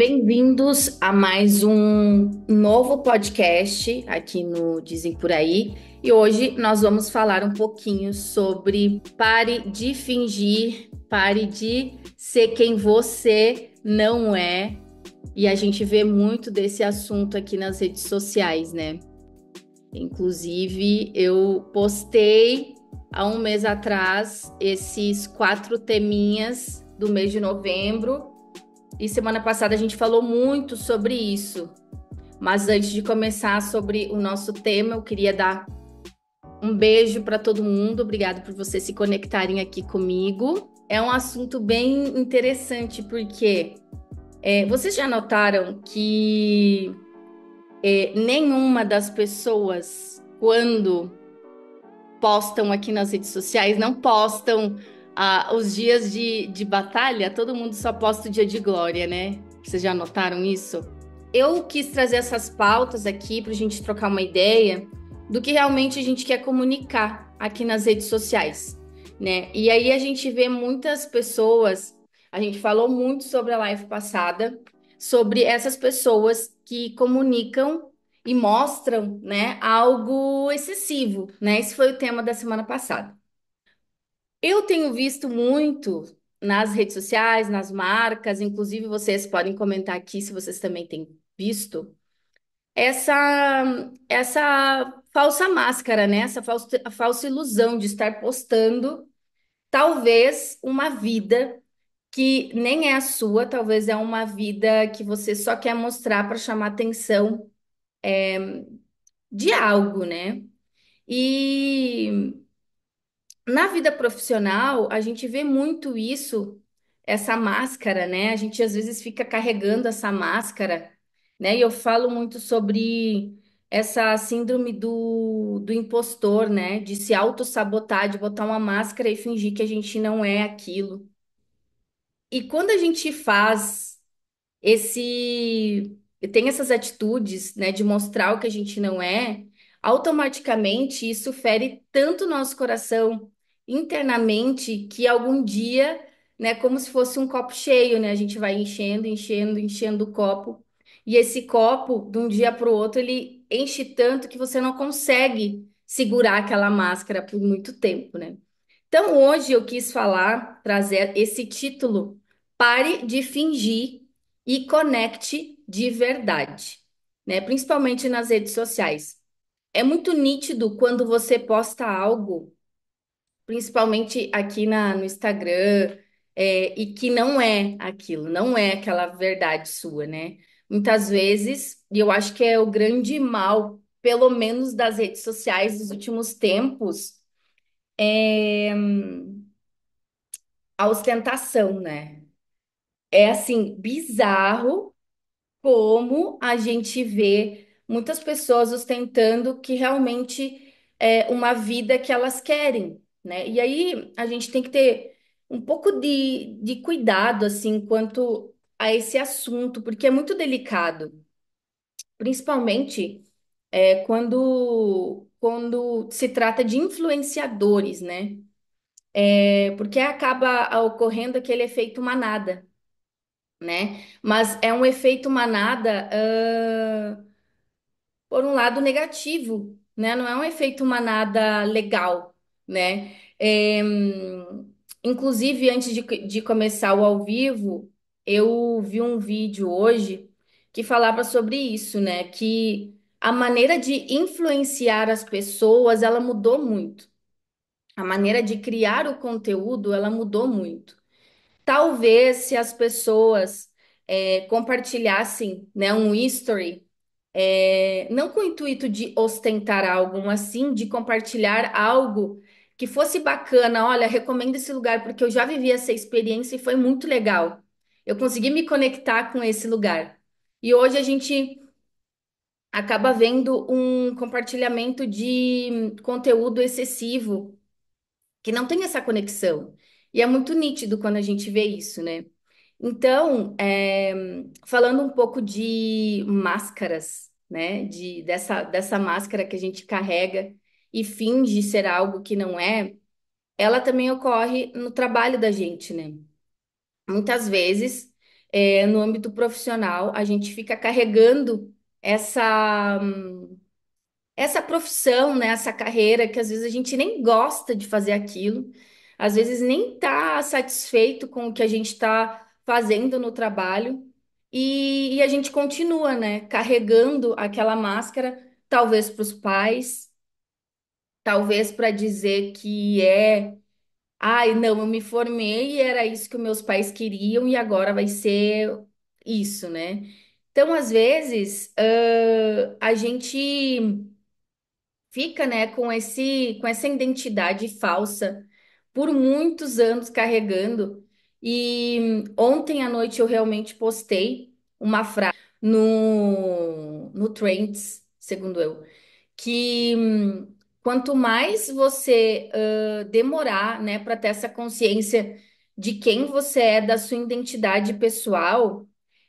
Bem-vindos a mais um novo podcast aqui no Dizem Por Aí. E hoje nós vamos falar um pouquinho sobre pare de fingir, pare de ser quem você não é. E a gente vê muito desse assunto aqui nas redes sociais, né? Inclusive, eu postei há um mês atrás esses 4 teminhas do mês de novembro. E semana passada a gente falou muito sobre isso. Mas antes de começar sobre o nosso tema, eu queria dar um beijo para todo mundo. Obrigado por vocês se conectarem aqui comigo. É um assunto bem interessante porque vocês já notaram que nenhuma das pessoas, quando postam aqui nas redes sociais, não postam os dias de batalha, todo mundo só posta o dia de glória, né? Vocês já notaram isso? Eu quis trazer essas pautas aqui para a gente trocar uma ideia do que realmente a gente quer comunicar aqui nas redes sociais, né? E aí a gente vê muitas pessoas, a gente falou muito sobre a live passada, sobre essas pessoas que comunicam e mostram, né, algo excessivo, né? Esse foi o tema da semana passada. Eu tenho visto muito nas redes sociais, nas marcas, inclusive vocês podem comentar aqui se vocês também têm visto essa falsa máscara, né? Essa falsa ilusão de estar postando talvez uma vida que nem é a sua, talvez é uma vida que você só quer mostrar para chamar atenção de algo, né? E na vida profissional, a gente vê muito isso, essa máscara, né? A gente às vezes fica carregando essa máscara, né? E eu falo muito sobre essa síndrome do impostor, né? De se auto-sabotar, de botar uma máscara e fingir que a gente não é aquilo. E quando a gente faz esse tem essas atitudes, né, de mostrar o que a gente não é, automaticamente isso fere tanto o nosso coração internamente que algum dia, né, como se fosse um copo cheio, né, a gente vai enchendo, enchendo, enchendo o copo. E esse copo, de um dia para o outro, ele enche tanto que você não consegue segurar aquela máscara por muito tempo, né? Então, hoje eu quis falar, trazer esse título: Pare de fingir e conecte de verdade, né? Principalmente nas redes sociais. É muito nítido quando você posta algo, principalmente aqui no Instagram, e que não é aquilo, não é aquela verdade sua, né? Muitas vezes, e eu acho que é o grande mal, pelo menos das redes sociais dos últimos tempos, é a ostentação, né? É assim, bizarro como a gente vê muitas pessoas ostentando que realmente é uma vida que elas querem, né? E aí a gente tem que ter um pouco de cuidado, assim, quanto a esse assunto, porque é muito delicado, principalmente quando se trata de influenciadores, né? Porque acaba ocorrendo aquele efeito manada, né? Mas é um efeito manada, por um lado negativo, né? Não é um efeito manada legal, né? Inclusive, antes de começar o ao vivo, eu vi um vídeo hoje que falava sobre isso, né? Que a maneira de influenciar as pessoas, ela mudou muito. A maneira de criar o conteúdo, ela mudou muito. Talvez se as pessoas compartilhassem, né, um history, não com o intuito de ostentar algo, mas sim de compartilhar algo que fosse bacana. Olha, recomendo esse lugar porque eu já vivi essa experiência e foi muito legal. Eu consegui me conectar com esse lugar. E hoje a gente acaba vendo um compartilhamento de conteúdo excessivo que não tem essa conexão. E é muito nítido quando a gente vê isso, né? Então, falando um pouco de máscaras, né? Dessa máscara que a gente carrega e finge ser algo que não é, ela também ocorre no trabalho da gente, né? Muitas vezes, no âmbito profissional, a gente fica carregando essa essa profissão, né, essa carreira que às vezes a gente nem gosta de fazer aquilo, às vezes nem está satisfeito com o que a gente está fazendo no trabalho e a gente continua, né, carregando aquela máscara, talvez para os pais, talvez para dizer que ai, não, eu me formei e era isso que os meus pais queriam e agora vai ser isso, né? Então, às vezes, a gente fica, né, com essa identidade falsa por muitos anos carregando. E ontem à noite eu realmente postei uma frase no Trends, segundo eu, que quanto mais você demorar, né, para ter essa consciência de quem você é, da sua identidade pessoal,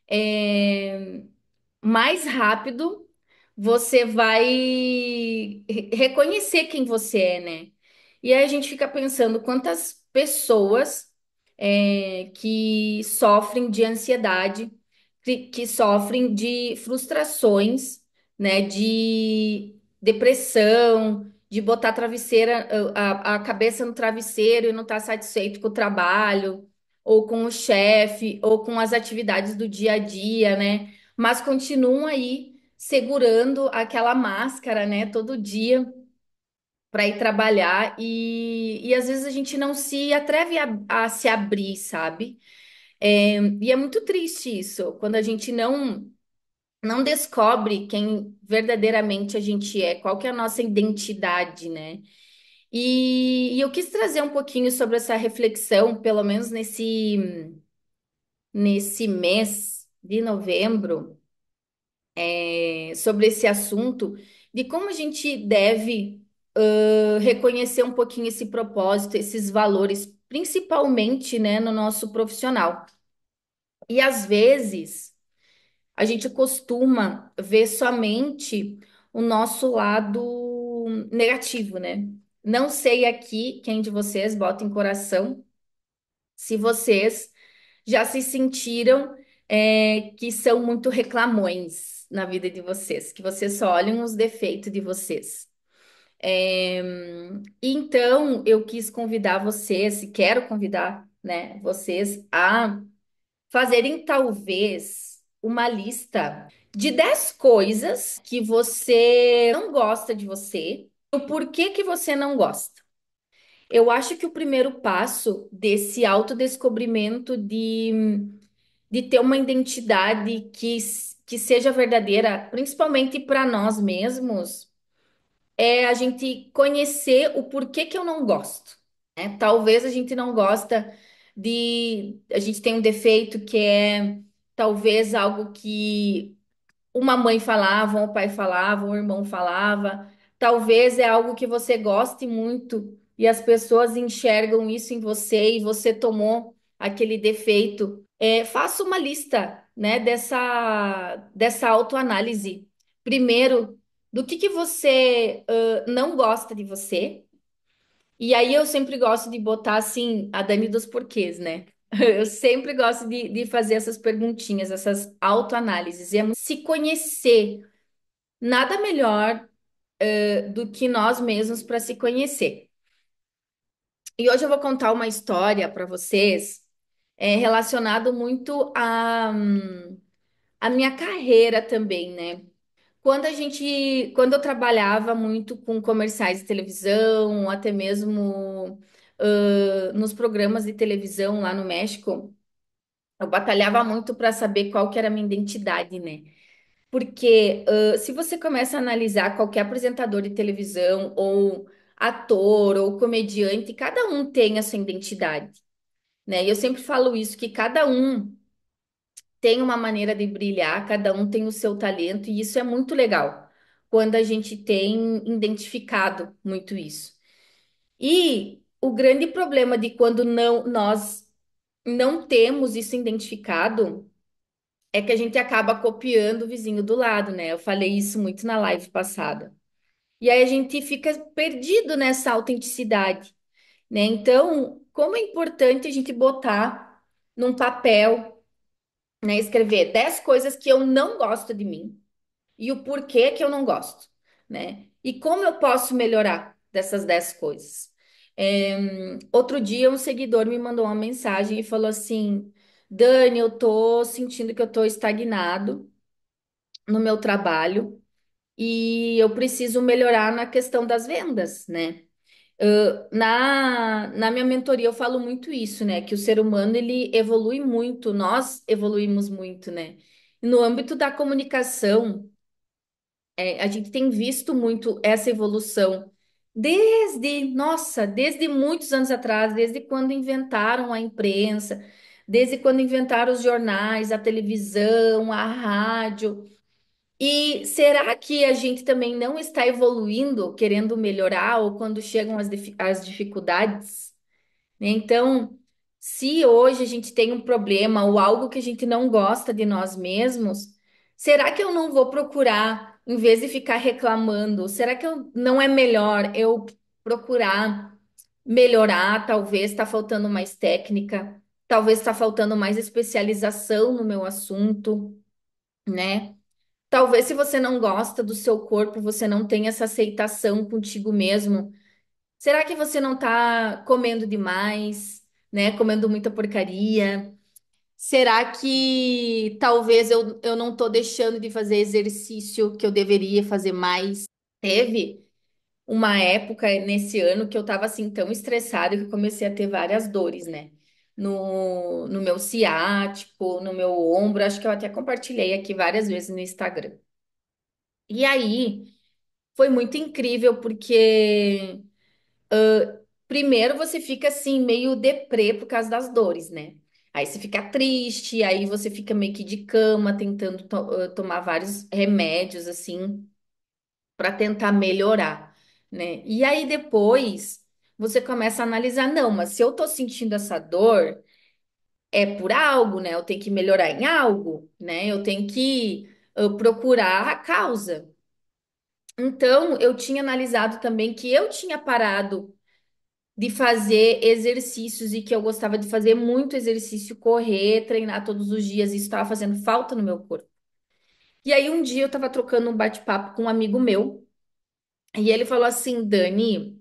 é, mais rápido você vai reconhecer quem você é, né? E aí a gente fica pensando quantas pessoas que sofrem de ansiedade, que sofrem de frustrações, né? De depressão, de botar a travesseira, a cabeça no travesseiro e não estar satisfeito com o trabalho, ou com o chefe, ou com as atividades do dia a dia, né? Mas continuam aí segurando aquela máscara, né, todo dia para ir trabalhar e às vezes a gente não se atreve a se abrir, sabe? E é muito triste isso, quando a gente não descobre quem verdadeiramente a gente é, qual que é a nossa identidade, né? E eu quis trazer um pouquinho sobre essa reflexão, pelo menos nesse mês de novembro sobre esse assunto, de como a gente deve reconhecer um pouquinho esse propósito, esses valores, principalmente, né, no nosso profissional. E às vezes a gente costuma ver somente o nosso lado negativo, né? Não sei aqui quem de vocês bota em coração se vocês já se sentiram que são muito reclamões na vida de vocês, que vocês só olham os defeitos de vocês. É, então, eu quis convidar vocês, e quero convidar, né, vocês a fazerem talvez uma lista de 10 coisas que você não gosta de você, o porquê que você não gosta. Eu acho que o primeiro passo desse autodescobrimento de ter uma identidade que seja verdadeira, principalmente para nós mesmos, é a gente conhecer o porquê que eu não gosto, né? Talvez a gente não gosta a gente tem um defeito que é talvez algo que uma mãe falava, um pai falava, um irmão falava. Talvez é algo que você goste muito e as pessoas enxergam isso em você e você tomou aquele defeito. Faça uma lista, né, dessa autoanálise. Primeiro, do que você não gosta de você. E aí eu sempre gosto de botar assim a Dani dos porquês, né? Eu sempre gosto de fazer essas perguntinhas, essas autoanálises. E é se conhecer. Nada melhor do que nós mesmos para se conhecer. E hoje eu vou contar uma história para vocês relacionado muito à minha carreira também, né? Quando eu trabalhava muito com comerciais de televisão, até mesmo nos programas de televisão lá no México, eu batalhava muito para saber qual que era a minha identidade, né? Porque se você começa a analisar qualquer apresentador de televisão, ou ator, ou comediante, cada um tem a sua identidade, né? E eu sempre falo isso, que cada um tem uma maneira de brilhar, cada um tem o seu talento, e isso é muito legal, quando a gente tem identificado muito isso. E o grande problema de quando nós não temos isso identificado é que a gente acaba copiando o vizinho do lado, né? Eu falei isso muito na live passada. E aí a gente fica perdido nessa autenticidade, né? Então, como é importante a gente botar num papel né? Escrever 10 coisas que eu não gosto de mim e o porquê que eu não gosto, né? E como eu posso melhorar dessas 10 coisas. Outro dia, um seguidor me mandou uma mensagem e falou assim: Dani, eu tô sentindo que eu tô estagnado no meu trabalho e eu preciso melhorar na questão das vendas, né? Na minha mentoria eu falo muito isso, né? Que o ser humano ele evolui muito, nós evoluímos muito, né? No âmbito da comunicação, a gente tem visto muito essa evolução desde muitos anos atrás, desde quando inventaram a imprensa, desde quando inventaram os jornais, a televisão, a rádio. E será que a gente também não está evoluindo, querendo melhorar, ou quando chegam as dificuldades? Né? Então, se hoje a gente tem um problema ou algo que a gente não gosta de nós mesmos, será que eu não vou procurar, em vez de ficar reclamando, será que não é melhor eu procurar melhorar? Talvez está faltando mais técnica, talvez está faltando mais especialização no meu assunto, né? Talvez se você não gosta do seu corpo, você não tem essa aceitação contigo mesmo. Será que você não tá comendo demais, né? Comendo muita porcaria? Será que talvez eu não tô deixando de fazer exercício que eu deveria fazer mais? Teve uma época nesse ano que eu tava assim tão estressada que eu comecei a ter várias dores, né? No meu ciático, no meu ombro, acho que eu até compartilhei aqui várias vezes no Instagram. E aí foi muito incrível porque primeiro você fica assim, meio deprê por causa das dores, né? Aí você fica triste, aí você fica meio que de cama, tentando tomar vários remédios, assim, para tentar melhorar, né? E aí depois você começa a analisar, não, mas se eu tô sentindo essa dor, é por algo, né? Eu tenho que melhorar em algo, né? Eu tenho que procurar a causa. Então, eu tinha analisado também que eu tinha parado de fazer exercícios e que eu gostava de fazer muito exercício, correr, treinar todos os dias, isso estava fazendo falta no meu corpo. E aí um dia eu estava trocando um bate-papo com um amigo meu, e ele falou assim, Dani,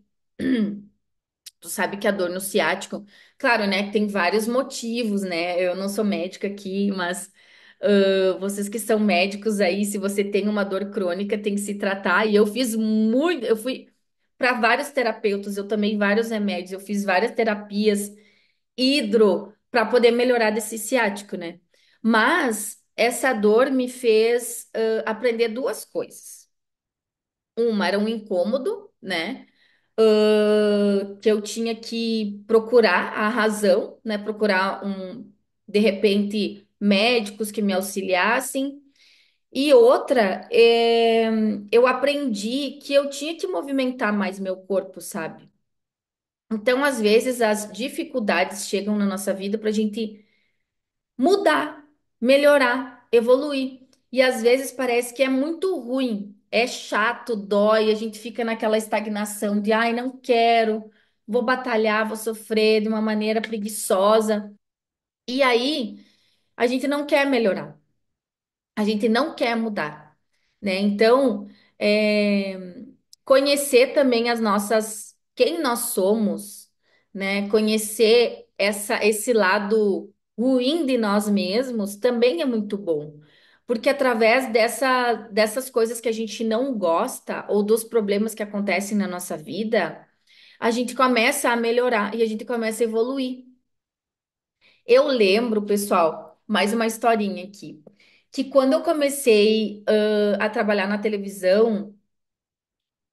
tu sabe que a dor no ciático, claro, né, que tem vários motivos, né? Eu não sou médica aqui, mas vocês que são médicos aí, se você tem uma dor crônica, tem que se tratar. E eu fiz muito, eu fui para vários terapeutas, eu tomei vários remédios, eu fiz várias terapias hidro para poder melhorar desse ciático, né? Mas essa dor me fez aprender duas coisas. Uma era um incômodo, né? Que eu tinha que procurar a razão, né? Procurar de repente, médicos que me auxiliassem. E outra, eu aprendi que eu tinha que movimentar mais meu corpo, sabe? Então, às vezes, as dificuldades chegam na nossa vida para a gente mudar, melhorar, evoluir. E às vezes parece que é muito ruim, é chato, dói, a gente fica naquela estagnação de, ai, não quero, vou batalhar, vou sofrer de uma maneira preguiçosa. E aí, a gente não quer melhorar. A gente não quer mudar, né? Então, conhecer também as nossas, quem nós somos, né? Conhecer esse lado ruim de nós mesmos também é muito bom. Porque através dessas coisas que a gente não gosta ou dos problemas que acontecem na nossa vida, a gente começa a melhorar e a gente começa a evoluir. Eu lembro, pessoal, mais uma historinha aqui, que quando eu comecei, a trabalhar na televisão,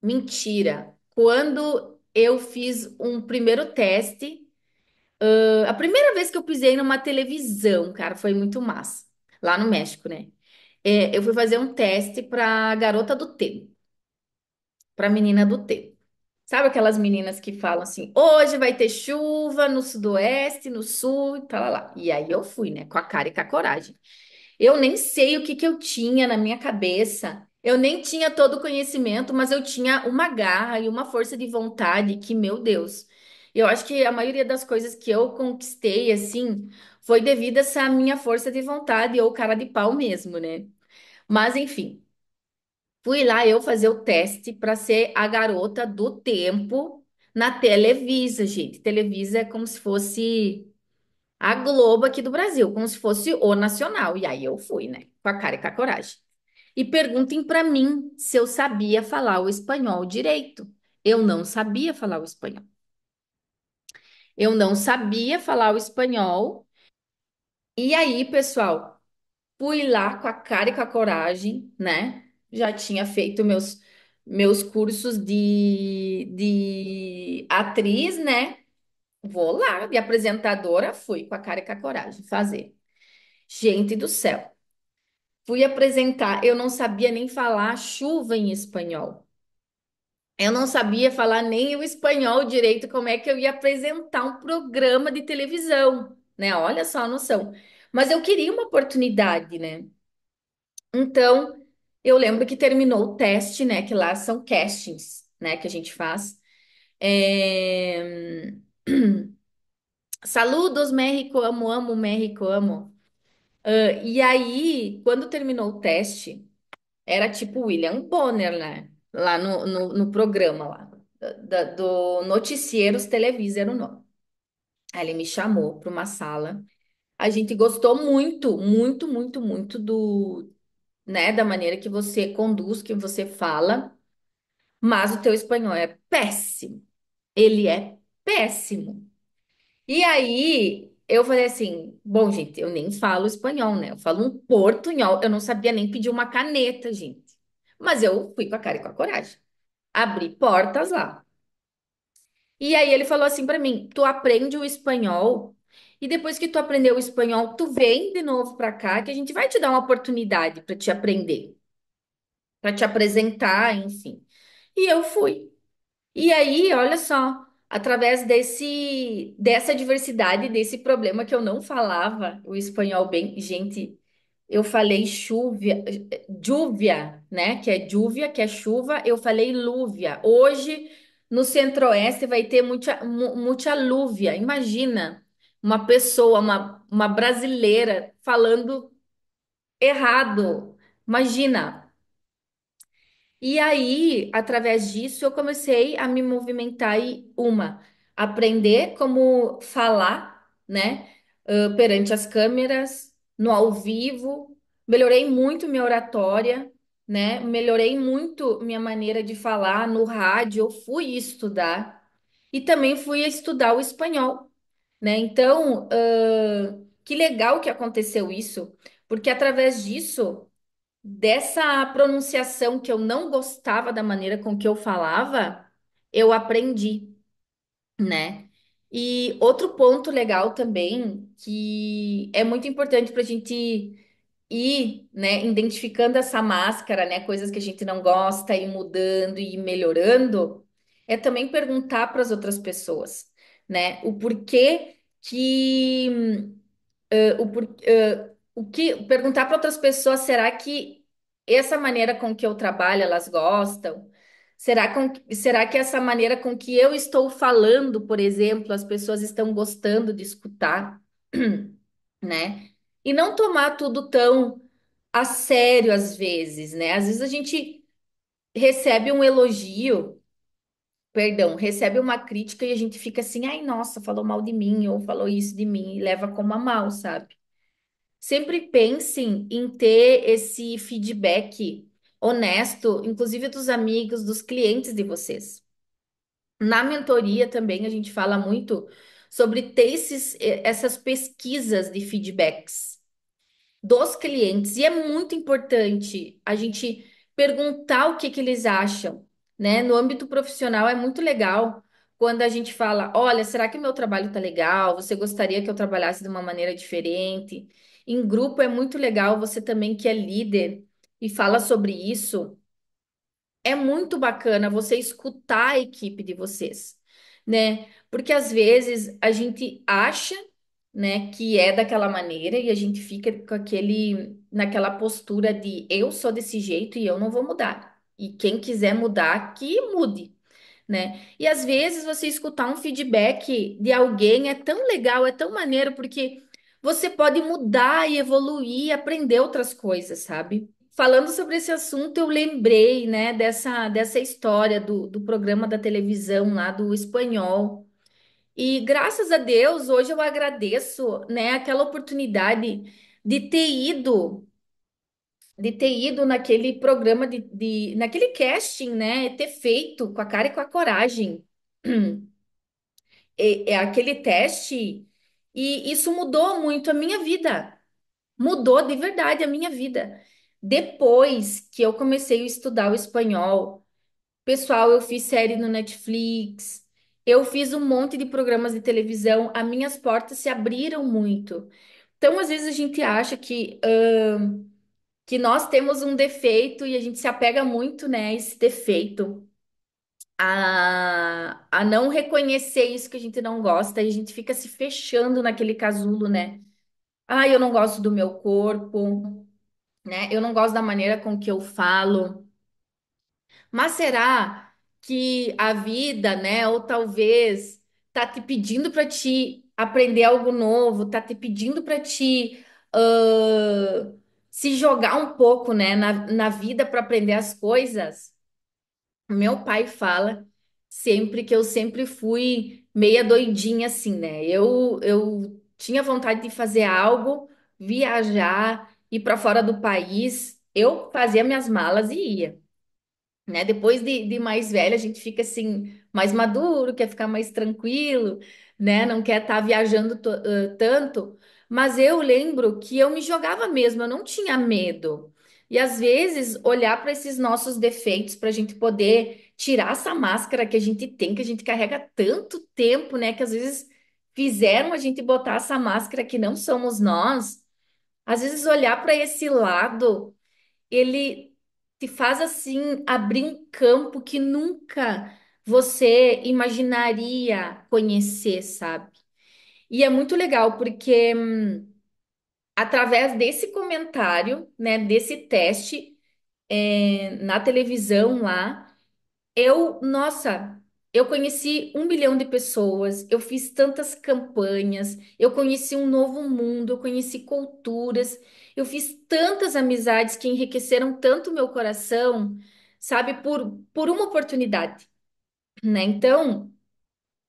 mentira, quando eu fiz um primeiro teste, a primeira vez que eu pisei numa televisão, cara, foi muito massa, lá no México, né? Eu fui fazer um teste para garota do tempo, para menina do tempo. Sabe aquelas meninas que falam assim, hoje vai ter chuva no sudoeste, no sul e tal, lá. E aí eu fui, né, com a cara e com a coragem. Eu nem sei o que que eu tinha na minha cabeça. Eu nem tinha todo o conhecimento, mas eu tinha uma garra e uma força de vontade que, meu Deus. Eu acho que a maioria das coisas que eu conquistei, assim, foi devido a essa minha força de vontade ou cara de pau mesmo, né? Mas, enfim, fui lá eu fazer o teste para ser a garota do tempo na Televisa, gente. Televisa é como se fosse a Globo aqui do Brasil, como se fosse o Nacional. E aí eu fui, né? Com a cara e com a coragem. E perguntem para mim se eu sabia falar o espanhol direito. Eu não sabia falar o espanhol. Eu não sabia falar o espanhol. E aí, pessoal, fui lá com a cara e com a coragem, né? Já tinha feito meus cursos de atriz, né? Vou lá, de apresentadora, fui com a cara e com a coragem fazer. Gente do céu, fui apresentar, eu não sabia nem falar chuva em espanhol. Eu não sabia falar nem o espanhol direito, como é que eu ia apresentar um programa de televisão, né? Olha só a noção. Mas eu queria uma oportunidade, né? Então, eu lembro que terminou o teste, né? Que lá são castings, né? Que a gente faz. É... Saludos, México, amo, amo, México, amo. E aí, quando terminou o teste, era tipo William Bonner, né? Lá no programa lá. Do Noticieros Televisa era o nome. Aí ele me chamou para uma sala. A gente gostou muito, muito, muito, muito né, da maneira que você conduz, que você fala. Mas o teu espanhol é péssimo. Ele é péssimo. E aí eu falei assim: bom, gente, eu nem falo espanhol, né? Eu falo um portunhol. Eu não sabia nem pedir uma caneta, gente. Mas eu fui com a cara e com a coragem. Abri portas lá. E aí ele falou assim pra mim: tu aprende o espanhol. E depois que tu aprender o espanhol, tu vem de novo pra cá, que a gente vai te dar uma oportunidade pra te aprender, pra te apresentar, enfim. E eu fui. E aí, olha só, através dessa diversidade, desse problema que eu não falava o espanhol bem, gente, eu falei júvia, né? Que é júvia, que é chuva, eu falei lúvia. Hoje, no Centro-Oeste, vai ter muita lúvia. Imagina uma pessoa, uma brasileira falando errado. Imagina. E aí, através disso, eu comecei a me movimentar e aprender como falar, né, perante as câmeras, no ao vivo. Melhorei muito minha oratória, né? Melhorei muito minha maneira de falar no rádio. Eu fui estudar e também fui estudar o espanhol, né? Então, que legal que aconteceu isso, porque através disso dessa pronunciação que eu não gostava da maneira com que eu falava, eu aprendi, né? E outro ponto legal também, que é muito importante para a gente ir, né, identificando essa máscara, né, coisas que a gente não gosta, e mudando e melhorando, é também perguntar para as outras pessoas, né, o porquê que o que perguntar para outras pessoas, será que essa maneira com que eu trabalho, elas gostam? Será que essa maneira com que eu estou falando, por exemplo, as pessoas estão gostando de escutar, né? E não tomar tudo tão a sério às vezes, né? Às vezes a gente recebe um elogio, perdão, recebe uma crítica e a gente fica assim, ai, nossa, falou mal de mim, ou falou isso de mim, e leva como a mal, sabe? Sempre pensem em ter esse feedback honesto, inclusive dos amigos, dos clientes de vocês. Na mentoria também a gente fala muito sobre ter essas pesquisas de feedbacks dos clientes. E é muito importante a gente perguntar o que que eles acham, né? No âmbito profissional é muito legal quando a gente fala, olha, será que o meu trabalho tá legal? Você gostaria que eu trabalhasse de uma maneira diferente? Em grupo é muito legal, você também que é líder e fala sobre isso. É muito bacana você escutar a equipe de vocês, né? Porque às vezes a gente acha, né, que é daquela maneira e a gente fica com naquela postura de eu sou desse jeito e eu não vou mudar. E quem quiser mudar, que mude, né? E às vezes você escutar um feedback de alguém é tão legal, é tão maneiro, porque você pode mudar e evoluir e aprender outras coisas, sabe? Falando sobre esse assunto, eu lembrei, né, dessa história do programa da televisão lá do Espanhol. E graças a Deus, hoje eu agradeço, né, aquela oportunidade de ter ido, de ter ido naquele programa naquele casting, né, ter feito com a cara e com a coragem é aquele teste, e isso mudou muito a minha vida. Mudou de verdade a minha vida. Depois que eu comecei a estudar o espanhol, pessoal, eu fiz série no Netflix, eu fiz um monte de programas de televisão, as minhas portas se abriram muito. Então, às vezes a gente acha que nós temos um defeito e a gente se apega muito, né, a esse defeito, a não reconhecer isso que a gente não gosta e a gente fica se fechando naquele casulo, né? Ah, eu não gosto do meu corpo, né? Eu não gosto da maneira com que eu falo. Mas será que a vida, né, ou talvez tá te pedindo para te aprender algo novo, tá te pedindo para te se jogar um pouco, né, na vida para aprender as coisas? Meu pai fala sempre que eu sempre fui meia doidinha assim, né? Eu tinha vontade de fazer algo, viajar, ir para fora do país. Eu fazia minhas malas e ia, né? Depois de mais velha, a gente fica assim, mais maduro, quer ficar mais tranquilo, né? Não quer estar viajando tanto. Mas eu lembro que eu me jogava mesmo, eu não tinha medo. E às vezes, olhar para esses nossos defeitos, para a gente poder tirar essa máscara que a gente tem, que a gente carrega tanto tempo, né? Que às vezes fizeram a gente botar essa máscara que não somos nós. Às vezes, olhar para esse lado ele te faz assim abrir um campo que nunca você imaginaria conhecer, sabe? E é muito legal porque através desse comentário, né, desse teste na televisão lá nossa, eu conheci 1 milhão de pessoas, eu fiz tantas campanhas, eu conheci um novo mundo, eu conheci culturas, eu fiz tantas amizades que enriqueceram tanto o meu coração, sabe, por uma oportunidade, né? Então,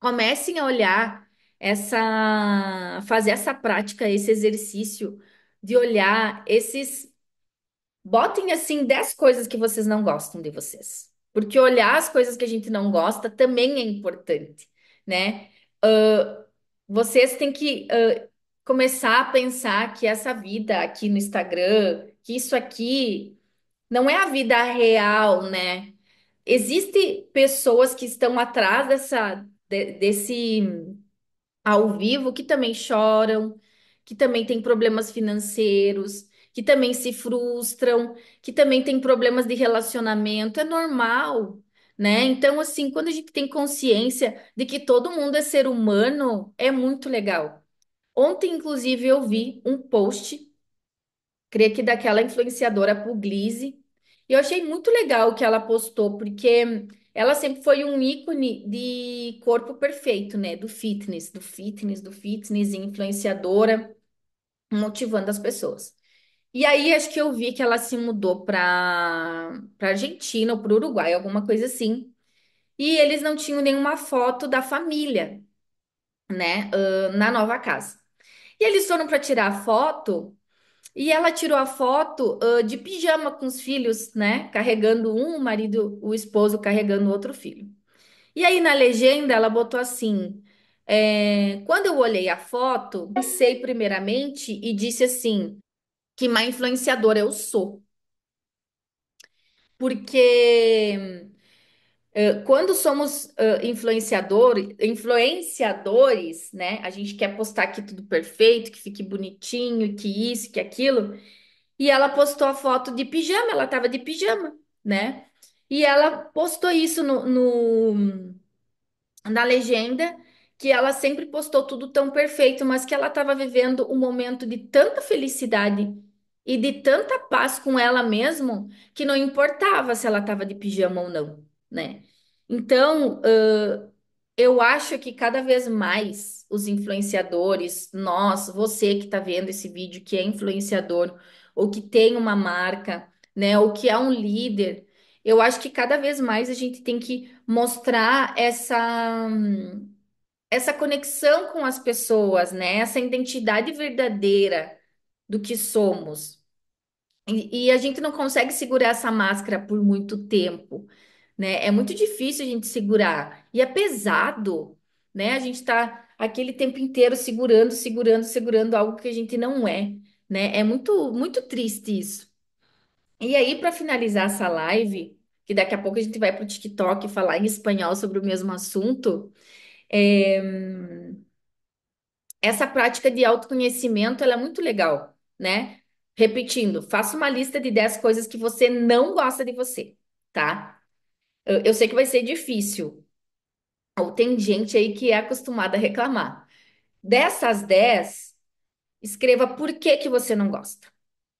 comecem a olhar fazer essa prática, esse exercício de olhar esses. Botem assim 10 coisas que vocês não gostam de vocês. Porque olhar as coisas que a gente não gosta também é importante, né? Ah, vocês têm que começar a pensar que essa vida aqui no Instagram, que isso aqui não é a vida real, né? Existem pessoas que estão atrás desse ao vivo que também choram, que também têm problemas financeiros, que também se frustram, que também têm problemas de relacionamento. É normal, né? Então, assim, quando a gente tem consciência de que todo mundo é ser humano, é muito legal. Ontem, inclusive, eu vi um post, creio que daquela influenciadora Puglisi, e eu achei muito legal o que ela postou, porque ela sempre foi um ícone de corpo perfeito, né? Do fitness, e influenciadora, motivando as pessoas. E aí, acho que eu vi que ela se mudou para Argentina ou para Uruguai, alguma coisa assim. E eles não tinham nenhuma foto da família, né? Na nova casa. E eles foram para tirar a foto. E ela tirou a foto, de pijama com os filhos, né? Carregando um, o marido, o esposo carregando o outro filho. E aí na legenda ela botou assim: quando eu olhei a foto, pensei primeiramente e disse assim: que má influenciadora eu sou. Porque quando somos influenciadores, né? A gente quer postar aqui tudo perfeito, que fique bonitinho, que isso, que aquilo. E ela postou a foto de pijama, ela tava de pijama, né? E ela postou isso na legenda, que ela sempre postou tudo tão perfeito, mas que ela estava vivendo um momento de tanta felicidade e de tanta paz com ela mesma, que não importava se ela estava de pijama ou não, né? Então, eu acho que cada vez mais os influenciadores, nós, você que está vendo esse vídeo, que é influenciador, ou que tem uma marca, né, ou que é um líder, eu acho que cada vez mais a gente tem que mostrar essa conexão com as pessoas, né, essa identidade verdadeira do que somos. E a gente não consegue segurar essa máscara por muito tempo, né? É muito difícil a gente segurar. E é pesado, né? A gente tá aquele tempo inteiro segurando, segurando, segurando algo que a gente não é, né? É muito, muito triste isso. E aí, para finalizar essa live, que daqui a pouco a gente vai para o TikTok falar em espanhol sobre o mesmo assunto, é, essa prática de autoconhecimento, ela é muito legal, né? Repetindo, faça uma lista de 10 coisas que você não gosta de você, tá? Eu sei que vai ser difícil, ou tem gente aí que é acostumada a reclamar. Dessas 10, escreva por que que você não gosta,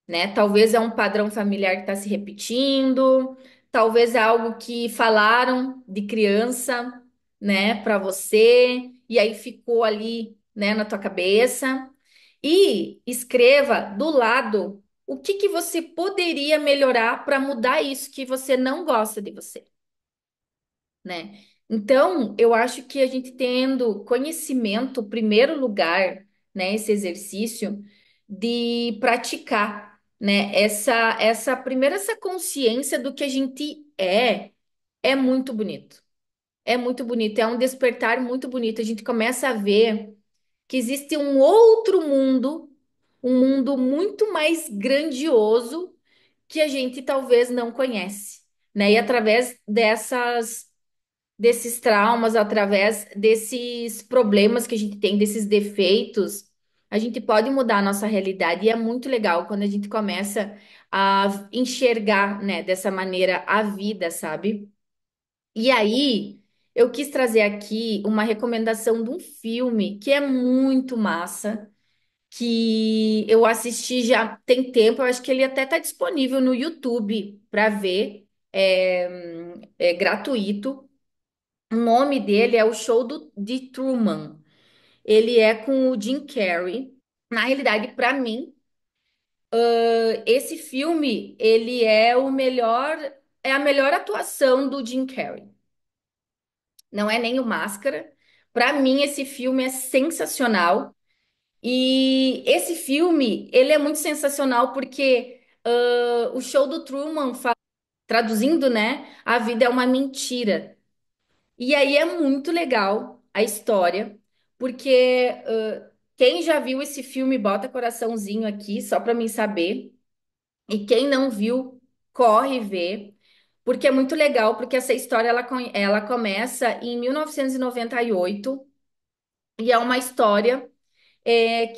né? Talvez é um padrão familiar que está se repetindo, talvez é algo que falaram de criança, né, para você, e aí ficou ali, né, na tua cabeça. E escreva do lado o que que você poderia melhorar para mudar isso que você não gosta de você, né? Então, eu acho que a gente tendo conhecimento, primeiro lugar, né, esse exercício de praticar, né, essa primeiro essa consciência do que a gente é muito bonito. É muito bonito, é um despertar muito bonito. A gente começa a ver que existe um outro mundo, um mundo muito mais grandioso que a gente talvez não conhece, né? E através desses traumas, através desses problemas que a gente tem, desses defeitos, a gente pode mudar a nossa realidade. E é muito legal quando a gente começa a enxergar, né, dessa maneira a vida, sabe? E aí, eu quis trazer aqui uma recomendação de um filme que é muito massa, que eu assisti já tem tempo, eu acho que ele até está disponível no YouTube para ver, é gratuito. O nome dele é O Show de Truman. Ele é com o Jim Carrey. Na realidade, para mim, esse filme, ele é o melhor, é a melhor atuação do Jim Carrey. Não é nem o Máscara. Para mim, esse filme é sensacional. E esse filme, ele é muito sensacional porque o show do Truman, traduzindo, né? A vida é uma mentira. E aí é muito legal a história, porque quem já viu esse filme, bota coraçãozinho aqui, só para mim saber. E quem não viu, corre ver, porque é muito legal, porque essa história ela começa em 1998 e é uma história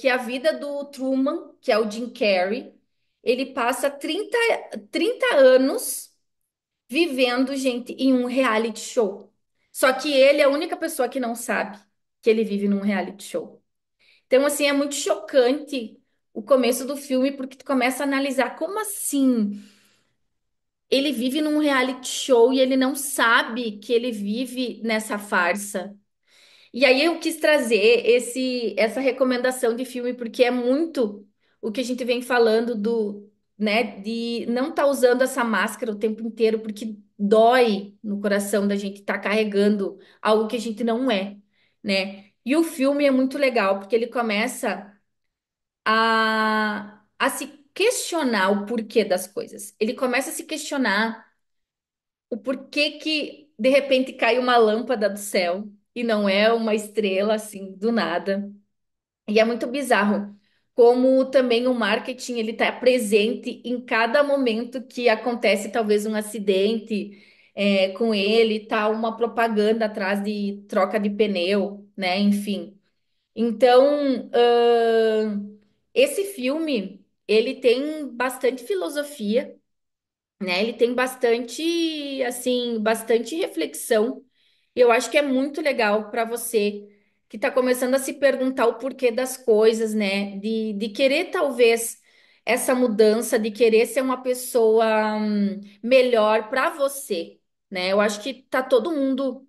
que a vida do Truman, que é o Jim Carrey, ele passa 30 anos vivendo, gente, em um reality show. Só que ele é a única pessoa que não sabe que ele vive num reality show. Então, assim, é muito chocante o começo do filme, porque tu começa a analisar como assim ele vive num reality show e ele não sabe que ele vive nessa farsa. E aí eu quis trazer essa recomendação de filme porque é muito o que a gente vem falando né, de não estar usando essa máscara o tempo inteiro porque dói no coração da gente estar carregando algo que a gente não é, né? E o filme é muito legal porque ele começa a se questionar o porquê das coisas. Ele começa a se questionar o porquê que de repente cai uma lâmpada do céu e não é uma estrela assim do nada. E é muito bizarro como também o marketing ele está presente em cada momento que acontece talvez um acidente com ele, tá uma propaganda atrás de troca de pneu, né? Enfim. Então, esse filme ele tem bastante filosofia, né? Ele tem bastante, assim, bastante reflexão. E eu acho que é muito legal para você que está começando a se perguntar o porquê das coisas, né? De querer talvez essa mudança, de querer ser uma pessoa melhor para você. né? Eu acho que tá todo mundo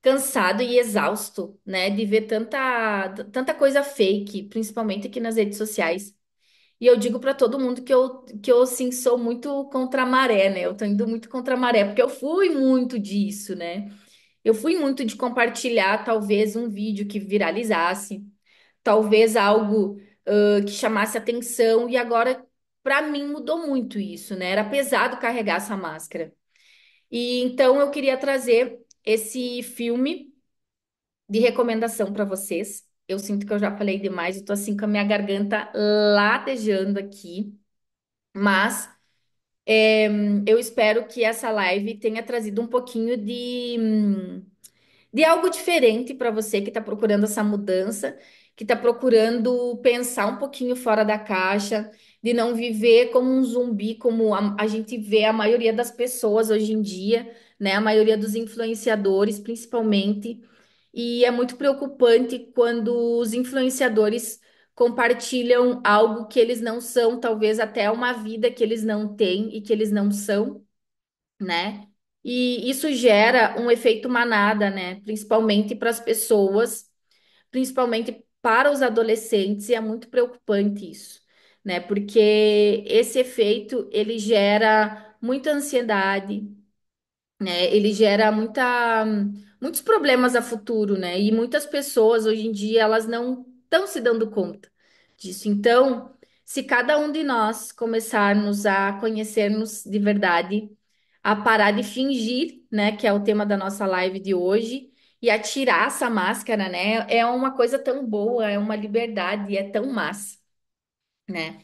cansado e exausto, né, de ver tanta coisa fake, principalmente aqui nas redes sociais. E eu digo para todo mundo que eu assim sou muito contra a maré, né? Eu tô indo muito contra a maré, porque eu fui muito disso, né? Eu fui muito de compartilhar talvez um vídeo que viralizasse, talvez algo que chamasse atenção, e agora para mim mudou muito isso, né? Era pesado carregar essa máscara. E então eu queria trazer esse filme de recomendação para vocês. Eu sinto que eu já falei demais, eu tô assim com a minha garganta latejando aqui, mas eu espero que essa live tenha trazido um pouquinho de algo diferente para você que está procurando essa mudança, que está procurando pensar um pouquinho fora da caixa, de não viver como um zumbi, como a gente vê a maioria das pessoas hoje em dia, né? A maioria dos influenciadores, principalmente. E é muito preocupante quando os influenciadores compartilham algo que eles não são, talvez até uma vida que eles não têm e que eles não são, né? E isso gera um efeito manada, né? Principalmente para as pessoas, principalmente para os adolescentes, e é muito preocupante isso, né? Porque esse efeito ele gera muita ansiedade, né? Ele gera muitos problemas a futuro, né? E muitas pessoas hoje em dia elas não estão se dando conta disso. Então, se cada um de nós começarmos a conhecermos de verdade, a parar de fingir, né? Que é o tema da nossa live de hoje, e a tirar essa máscara, né? É uma coisa tão boa, é uma liberdade, é tão massa, né?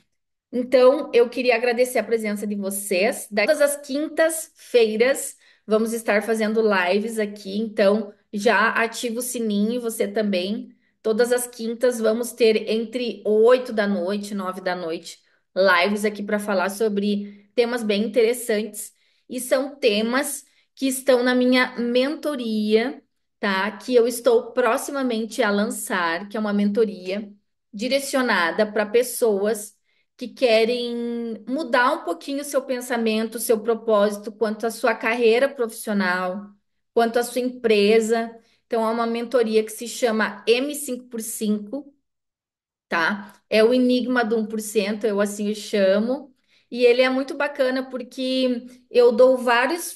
Então, eu queria agradecer a presença de vocês. Todas as quintas-feiras vamos estar fazendo lives aqui, então já ativa o sininho, você também. Todas as quintas vamos ter entre 8 da noite, 9 da noite, lives aqui para falar sobre temas bem interessantes. E são temas que estão na minha mentoria, tá? Que eu estou proximamente a lançar, que é uma mentoria direcionada para pessoas que querem mudar um pouquinho o seu pensamento, o seu propósito quanto à sua carreira profissional, quanto à sua empresa. Então, é uma mentoria que se chama M5x5, tá? É o enigma do 1%, eu assim o chamo. E ele é muito bacana porque eu dou vários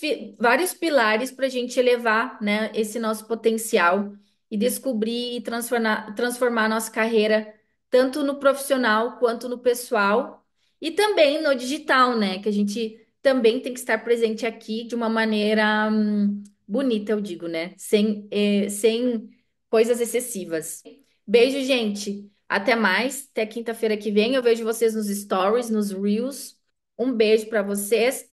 pilares para a gente elevar, né, esse nosso potencial e descobrir e transformar a nossa carreira tanto no profissional quanto no pessoal e também no digital, né? Que a gente também tem que estar presente aqui de uma maneira bonita, eu digo, né? Sem coisas excessivas. Beijo, gente. Até mais. Até quinta-feira que vem. Eu vejo vocês nos stories, nos reels. Um beijo para vocês.